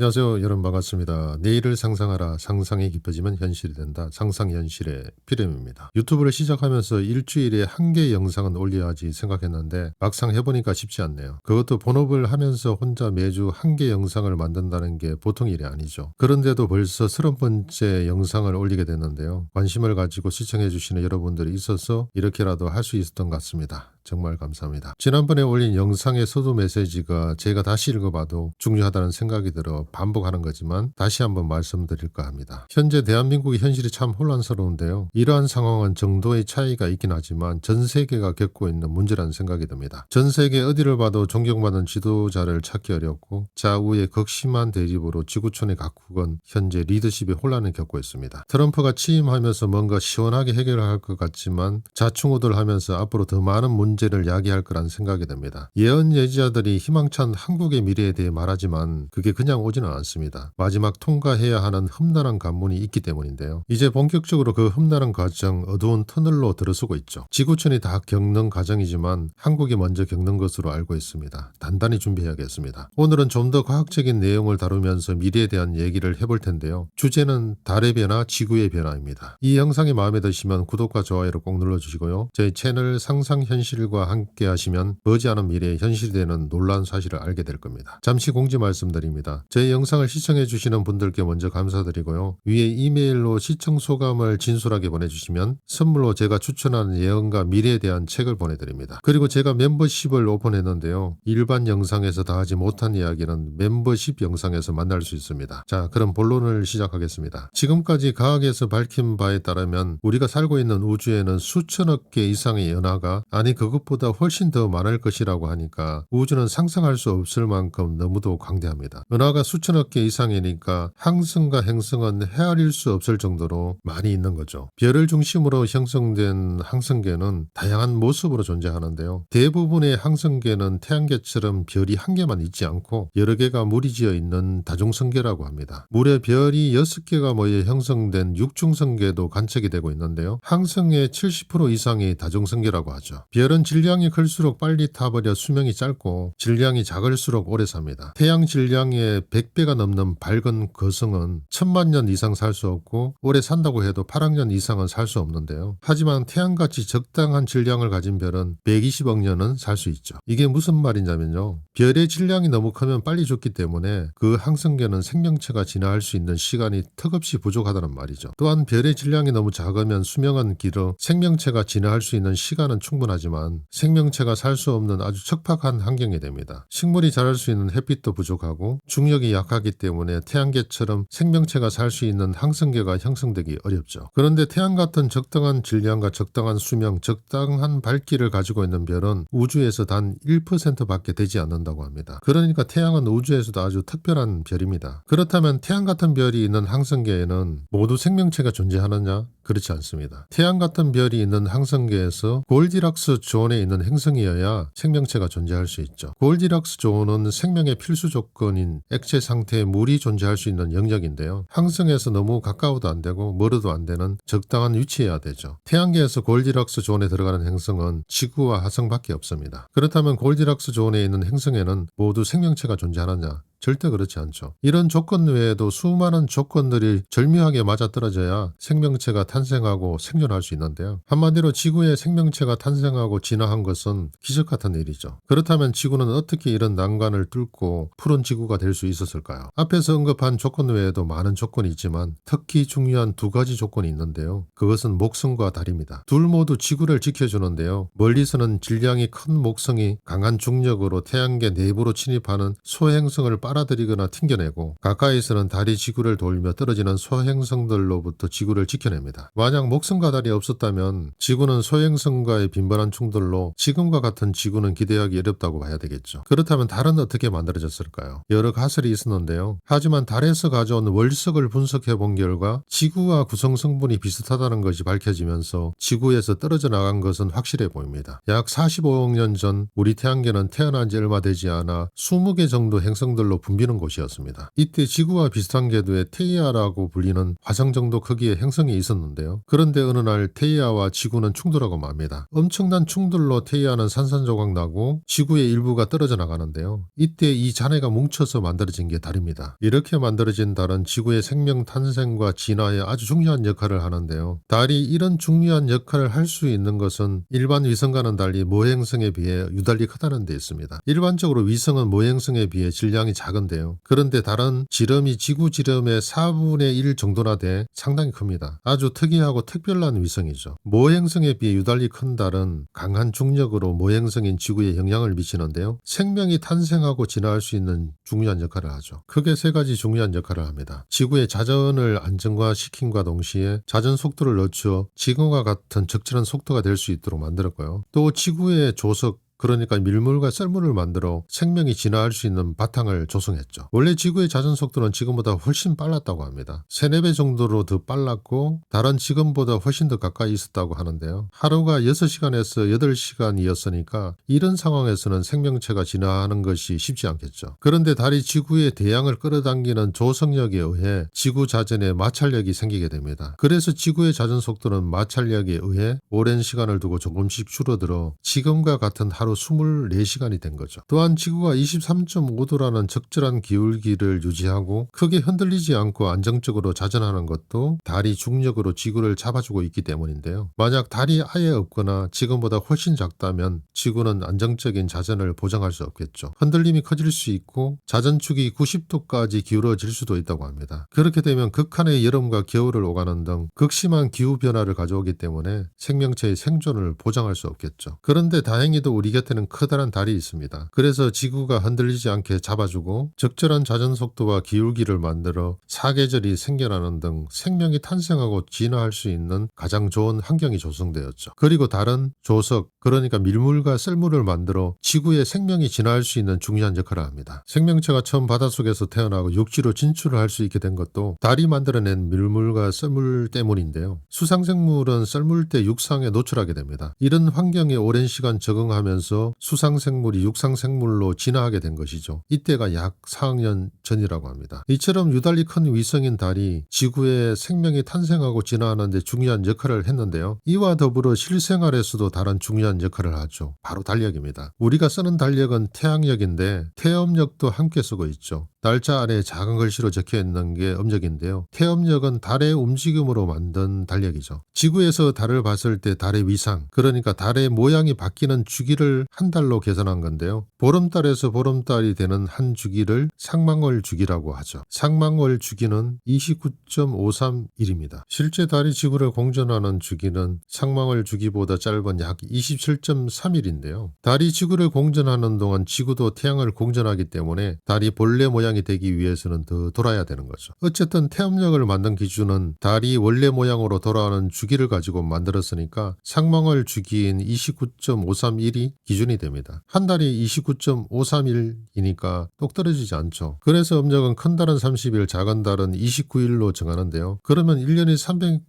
안녕하세요. 여러분 반갑습니다. 내일을 상상하라. 상상이 깊어지면 현실이 된다. 상상현실의 피렘입니다. 유튜브를 시작하면서 일주일에 한 개 영상은 올려야지 생각했는데 막상 해보니까 쉽지 않네요. 그것도 본업을 하면서 혼자 매주 한 개 영상을 만든다는 게 보통 일이 아니죠. 그런데도 벌써 30번째 영상을 올리게 됐는데요. 관심을 가지고 시청해주시는 여러분들이 있어서 이렇게라도 할 수 있었던 것 같습니다. 정말 감사합니다. 지난번에 올린 영상의 서두 메시지가 제가 다시 읽어봐도 중요하다는 생각이 들어 반복하는 거지만 다시 한번 말씀드릴까 합니다. 현재 대한민국의 현실이 참 혼란스러운데요. 이러한 상황은 정도의 차이가 있긴 하지만 전 세계가 겪고 있는 문제라는 생각이 듭니다. 전 세계 어디를 봐도 존경받는 지도자를 찾기 어렵고 좌우의 극심한 대립으로 지구촌의 각국은 현재 리더십의 혼란을 겪고 있습니다. 트럼프가 취임하면서 뭔가 시원하게 해결할 것 같지만 자충우돌하면서 앞으로 더 많은 문제를 야기할 거란 생각이 듭니다. 예언 예지자들이 희망찬 한국의 미래에 대해 말하지만 그게 그냥 오지는 않습니다. 마지막 통과해야 하는 험난한 관문이 있기 때문인데요. 이제 본격적으로 그 험난한 과정, 어두운 터널로 들어서고 있죠. 지구촌이 다 겪는 과정이지만 한국이 먼저 겪는 것으로 알고 있습니다. 단단히 준비해야겠습니다. 오늘은 좀 더 과학적인 내용을 다루면서 미래에 대한 얘기를 해볼 텐데요. 주제는 달의 변화, 지구의 변화입니다. 이 영상이 마음에 드시면 구독과 좋아요를 꼭 눌러주시고요. 저희 채널 상상현실과 함께 하시면 머지않은 미래에 현실이 되는 놀라운 사실을 알게 될 겁니다. 잠시 공지 말씀드립니다. 저희 영상을 시청해 주시는 분들께 먼저 감사드리고요. 위에 이메일로 시청 소감을 진솔하게 보내주시면 선물로 제가 추천하는 예언과 미래에 대한 책을 보내드립니다. 그리고 제가 멤버십을 오픈했는데요. 일반 영상에서 다 하지 못한 이야기는 멤버십 영상에서 만날 수 있습니다. 자, 그럼 본론을 시작하겠습니다. 지금까지 과학에서 밝힌 바에 따르면 우리가 살고 있는 우주에는 수천억 개 이상의 은하가, 아니 그것보다 훨씬 더 많을 것이라고 하니까 우주는 상상할 수 없을 만큼 너무도 광대합니다. 은하가 수천억 개 이상이니까 항성과 행성은 헤아릴 수 없을 정도로 많이 있는 거죠. 별을 중심으로 형성된 항성계는 다양한 모습으로 존재하는데요. 대부분의 항성계는 태양계처럼 별이 한 개만 있지 않고 여러 개가 무리지어 있는 다중성계라고 합니다. 무려 별이 6개가 모여 형성된 육중성계도 관측이 되고 있는데요. 항성의 70% 이상이 다중성계라고 하죠. 별은 질량이 클수록 빨리 타버려 수명이 짧고 질량이 작을수록 오래 삽니다. 태양 질량의 100배가 넘는 밝은 거성은 1000만 년 이상 살 수 없고 오래 산다고 해도 8억 년 이상은 살 수 없는데요. 하지만 태양같이 적당한 질량을 가진 별은 120억 년은 살 수 있죠. 이게 무슨 말이냐면요. 별의 질량이 너무 크면 빨리 죽기 때문에 그 항성계는 생명체가 진화할 수 있는 시간이 턱없이 부족하다는 말이죠. 또한 별의 질량이 너무 작으면 수명은 길어 생명체가 진화할 수 있는 시간은 충분하지만 생명체가 살 수 없는 아주 척박한 환경이 됩니다. 식물이 자랄 수 있는 햇빛도 부족하고 중력이 약하기 때문에 태양계처럼 생명체가 살 수 있는 항성계가 형성되기 어렵죠. 그런데 태양 같은 적당한 질량과 적당한 수명, 적당한 밝기를 가지고 있는 별은 우주에서 단 1%밖에 되지 않는다고 합니다. 그러니까 태양은 우주에서도 아주 특별한 별입니다. 그렇다면 태양 같은 별이 있는 항성계에는 모두 생명체가 존재하느냐? 그렇지 않습니다. 태양 같은 별이 있는 항성계에서 골디락스 존에 있는 행성이어야 생명체가 존재할 수 있죠. 골디락스 존은 생명의 필수 조건인 액체 상태의 물이 존재할 수 있는 영역인데요. 항성에서 너무 가까워도 안 되고 멀어도 안 되는 적당한 위치여야 되죠. 태양계에서 골디락스 존에 들어가는 행성은 지구와 화성밖에 없습니다. 그렇다면 골디락스 존에 있는 행성에는 모두 생명체가 존재하느냐? 절대 그렇지 않죠. 이런 조건 외에도 수많은 조건들이 절묘하게 맞아떨어져야 생명체가 탄생하고 생존할 수 있는데요. 한마디로 지구에 생명체가 탄생하고 진화한 것은 기적 같은 일이죠. 그렇다면 지구는 어떻게 이런 난관을 뚫고 푸른 지구가 될 수 있었을까요? 앞에서 언급한 조건 외에도 많은 조건이 있지만 특히 중요한 두 가지 조건이 있는데요. 그것은 목성과 달입니다. 둘 모두 지구를 지켜주는데요. 멀리서는 질량이 큰 목성이 강한 중력으로 태양계 내부로 침입하는 소행성을 빨아들이거나 튕겨내고, 가까이서는 달이 지구를 돌며 떨어지는 소행성들로부터 지구를 지켜냅니다. 만약 목성과 달이 없었다면 지구는 소행성과의 빈번한 충돌로 지금과 같은 지구는 기대하기 어렵다고 봐야 되겠죠. 그렇다면 달은 어떻게 만들어졌을까요? 여러 가설이 있었는데요. 하지만 달에서 가져온 월석을 분석해 본 결과 지구와 구성 성분이 비슷하다는 것이 밝혀지면서 지구에서 떨어져 나간 것은 확실해 보입니다. 약 45억 년 전 우리 태양계는 태어난 지 얼마 되지 않아 20개 정도 행성들로 붐비는 곳이었습니다. 이때 지구와 비슷한 궤도의 테이아라고 불리는 화성 정도 크기의 행성이 있었는데요. 그런데 어느 날 테이아와 지구는 충돌하고 맙니다. 엄청난 충돌로 테이아는 산산조각 나고 지구의 일부가 떨어져 나가는데요. 이때 이 잔해가 뭉쳐서 만들어진 게 달입니다. 이렇게 만들어진 달은 지구의 생명 탄생과 진화에 아주 중요한 역할을 하는데요. 달이 이런 중요한 역할을 할 수 있는 것은 일반 위성과는 달리 모행성에 비해 유달리 크다는 데 있습니다. 일반적으로 위성은 모행성에 비해 질량이 작은데요. 그런데 달은 지름이 지구 지름의 4분의 1 정도나 돼 상당히 큽니다. 아주 특이하고 특별한 위성이죠. 모행성에 비해 유달리 큰 달은 강한 중력으로 모행성인 지구에 영향을 미치는데요. 생명이 탄생하고 진화할 수 있는 중요한 역할을 하죠. 크게 세 가지 중요한 역할을 합니다. 지구의 자전을 안정화시킴과 동시에 자전 속도를 늦추어 지금과 같은 적절한 속도가 될 수 있도록 만들었고요. 또 지구의 조석 그러니까 밀물과 썰물을 만들어 생명이 진화할 수 있는 바탕을 조성했죠. 원래 지구의 자전 속도는 지금보다 훨씬 빨랐다고 합니다. 3, 4배 정도로 더 빨랐고 달은 지금보다 훨씬 더 가까이 있었다고 하는데요. 하루가 6시간에서 8시간이었으니까 이런 상황에서는 생명체가 진화하는 것이 쉽지 않겠죠. 그런데 달이 지구의 대양을 끌어당기는 조성력에 의해 지구 자전에 마찰력이 생기게 됩니다. 그래서 지구의 자전 속도는 마찰력에 의해 오랜 시간을 두고 조금씩 줄어들어 지금과 같은 하루 24시간이 된 거죠. 또한 지구가 23.5도라는 적절한 기울기를 유지하고 크게 흔들리지 않고 안정적으로 자전하는 것도 달이 중력으로 지구를 잡아주고 있기 때문인데요. 만약 달이 아예 없거나 지금보다 훨씬 작다면 지구는 안정적인 자전을 보장할 수 없겠죠. 흔들림이 커질 수 있고 자전축이 90도까지 기울어질 수도 있다고 합니다. 그렇게 되면 극한의 여름과 겨울을 오가는 등 극심한 기후변화를 가져오기 때문에 생명체의 생존을 보장할 수 없겠죠. 그런데 다행히도 우리 곁에는 커다란 달이 있습니다. 그래서 지구가 흔들리지 않게 잡아주고 적절한 자전 속도와 기울기를 만들어 사계절이 생겨나는 등 생명이 탄생하고 진화할 수 있는 가장 좋은 환경이 조성되었죠. 그리고 달은 조석, 그러니까 밀물과 썰물을 만들어 지구의 생명이 진화할 수 있는 중요한 역할을 합니다. 생명체가 처음 바닷속에서 태어나고 육지로 진출을 할 수 있게 된 것도 달이 만들어낸 밀물과 썰물 때문인데요. 수상생물은 썰물때 육상에 노출하게 됩니다. 이런 환경에 오랜 시간 적응하면서 수상생물이 육상생물로 진화하게 된 것이죠. 이때가 약 4억년 전이라고 합니다. 이처럼 유달리 큰 위성인 달이 지구에 생명이 탄생하고 진화하는 데 중요한 역할을 했는데요. 이와 더불어 실생활에서도 다른 중요한 역할을 하죠. 바로 달력입니다. 우리가 쓰는 달력은 태양력인데 태음력도 함께 쓰고 있죠. 날짜 아래에 작은 글씨로 적혀 있는 게 음력인데요. 태음력은 달의 움직임으로 만든 달력이죠. 지구에서 달을 봤을 때 달의 위상, 그러니까 달의 모양이 바뀌는 주기를 한 달로 계산한 건데요. 보름달에서 보름달이 되는 한 주기를 상망월 주기라고 하죠. 상망월 주기는 29.531입니다. 실제 달이 지구를 공전하는 주기는 상망월 주기보다 짧은 약 27.3일인데요. 달이 지구를 공전하는 동안 지구도 태양을 공전하기 때문에 달이 본래 모양이 되기 위해서는 더 돌아야 되는 거죠. 어쨌든 태음력을 만든 기준은 달이 원래 모양으로 돌아가는 주기를 가지고 만들었으니까 상망월 주기인 29.531이 기준이 됩니다. 한 달이 29.531이니까 똑 떨어지지 않죠. 그래서 음력은 큰 달은 30일, 작은 달은 29일로 정하는데요. 그러면 1년이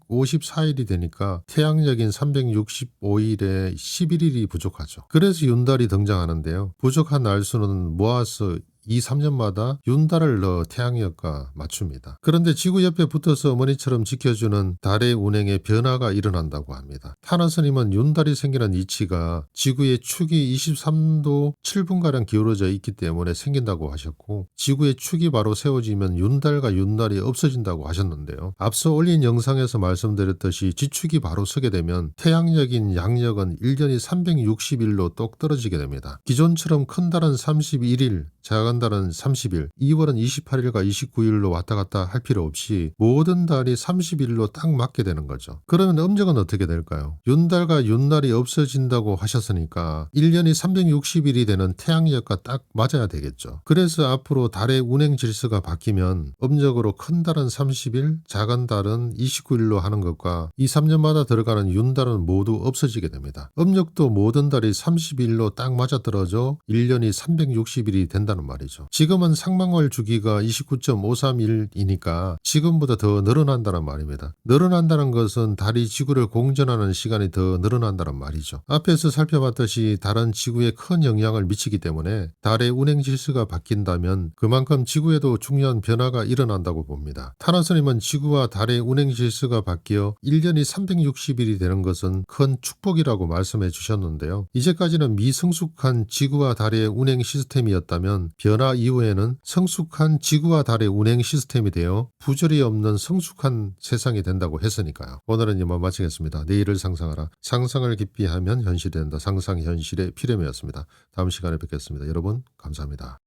354일이 되니까 태양력인 365일에 11일이 부족하죠. 그래서 윤달이 등장하는데요. 부족한 날수는 모아서 2, 3년마다 윤달을 넣어 태양력과 맞춥니다. 그런데 지구 옆에 붙어서 어머니처럼 지켜주는 달의 운행에 변화가 일어난다고 합니다. 타나스님은 윤달이 생기는 위치가 지구의 축이 23도 7분가량 기울어져 있기 때문에 생긴다고 하셨고 지구의 축이 바로 세워지면 윤달과 윤날이 없어진다고 하셨는데요. 앞서 올린 영상에서 말씀드렸듯이 지축이 바로 서게 되면 태양력인 양력은 1년이 360일로 똑 떨어지게 됩니다. 기존처럼 큰 달은 31일, 작은 달은 30일, 2월은 28일과 29일로 왔다 갔다 할 필요 없이 모든 달이 30일로 딱 맞게 되는 거죠. 그러면 음력은 어떻게 될까요? 윤달과 윤날이 없어진다고 하셨으니까 1년이 360일이 되는 태양력과 딱 맞아야 되겠죠. 그래서 앞으로 달의 운행 질서가 바뀌면 음력으로 큰 달은 30일, 작은 달은 29일로 하는 것과 2, 3년마다 들어가는 윤달은 모두 없어지게 됩니다. 음력도 모든 달이 30일로 딱 맞아떨어져 1년이 360일이 된다는 된다는 말이죠. 지금은 상망월 주기가 29.531이니까 지금보다 더 늘어난다는 말입니다. 늘어난다는 것은 달이 지구를 공전하는 시간이 더 늘어난다는 말이죠. 앞에서 살펴봤듯이 달은 지구에 큰 영향을 미치기 때문에 달의 운행 질서가 바뀐다면 그만큼 지구에도 중요한 변화가 일어난다고 봅니다. 타나스님은 지구와 달의 운행 질서가 바뀌어 1년이 360일이 되는 것은 큰 축복이라고 말씀해 주셨는데요. 이제까지는 미성숙한 지구와 달의 운행 시스템이었다면 변화 이후에는 성숙한 지구와 달의 운행 시스템이 되어 부절이 없는 성숙한 세상이 된다고 했으니까요. 오늘은 이만 마치겠습니다. 내일을 상상하라. 상상을 깊이 하면 현실이 된다. 상상 현실의 피렘이었습니다. 다음 시간에 뵙겠습니다. 여러분 감사합니다.